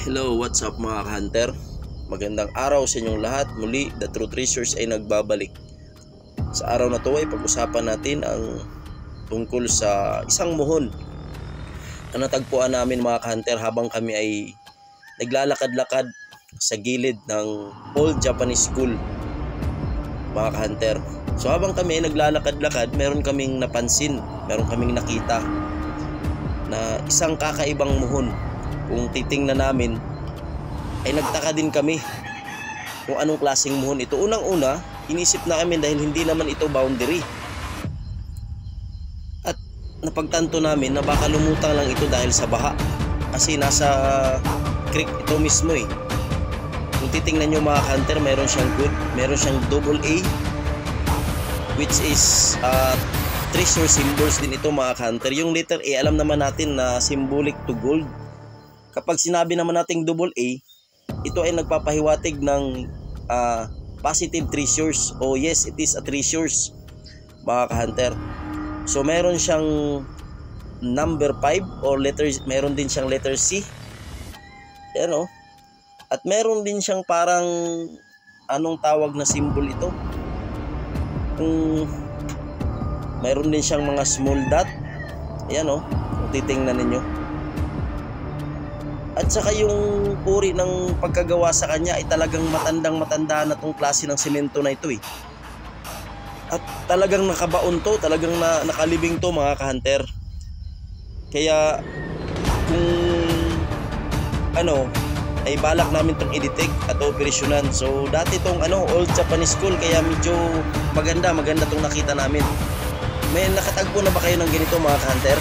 Hello, what's up mga ka-hunter? Magandang araw sa inyong lahat. Muli, The True Treasures ay nagbabalik. Sa araw na to ay pag-usapan natin ang tungkol sa isang muhon na natagpuan namin mga ka-hunter habang kami ay naglalakad-lakad sa gilid ng Old Japanese School mga ka-hunter. So habang kami ay naglalakad-lakad, meron kaming napansin, meron kaming nakita na isang kakaibang muhon. Kung titingnan namin ay nagtaka din kami kung anong klaseng muhon ito. Unang-una, inisip na kami dahil hindi naman ito boundary. At napagtanto namin na baka lumutang lang ito dahil sa baha. Kasi nasa creek ito mismo eh. Kung titingnan nyo mga hunter, meron siyang double A, which is treasure symbols din ito mga hunter. Yung letter A, alam naman natin na symbolic to gold. Kapag sinabi naman nating double A, ito ay nagpapahiwatig ng positive treasures. Oh yes, it is a treasures mga ka-hunter. So meron siyang number 5 or meron din siyang letter C. Yan oh. At meron din siyang parang anong tawag na symbol ito. Meron din siyang mga small dot. Yan oh, kung titingnan ninyo. At saka yung uri ng pagkagawa sa kanya ay talagang matanda na tong klase ng semento na ito eh. At talagang nakabaon to, talagang nakalibing to mga ka-hunter. Kaya kung ay balak namin tong i-detect at operasyonan. So dati tong Old Japanese School, kaya medyo maganda tong nakita namin. May nakatagpo na ba kayo ng ganito mga ka-hunter?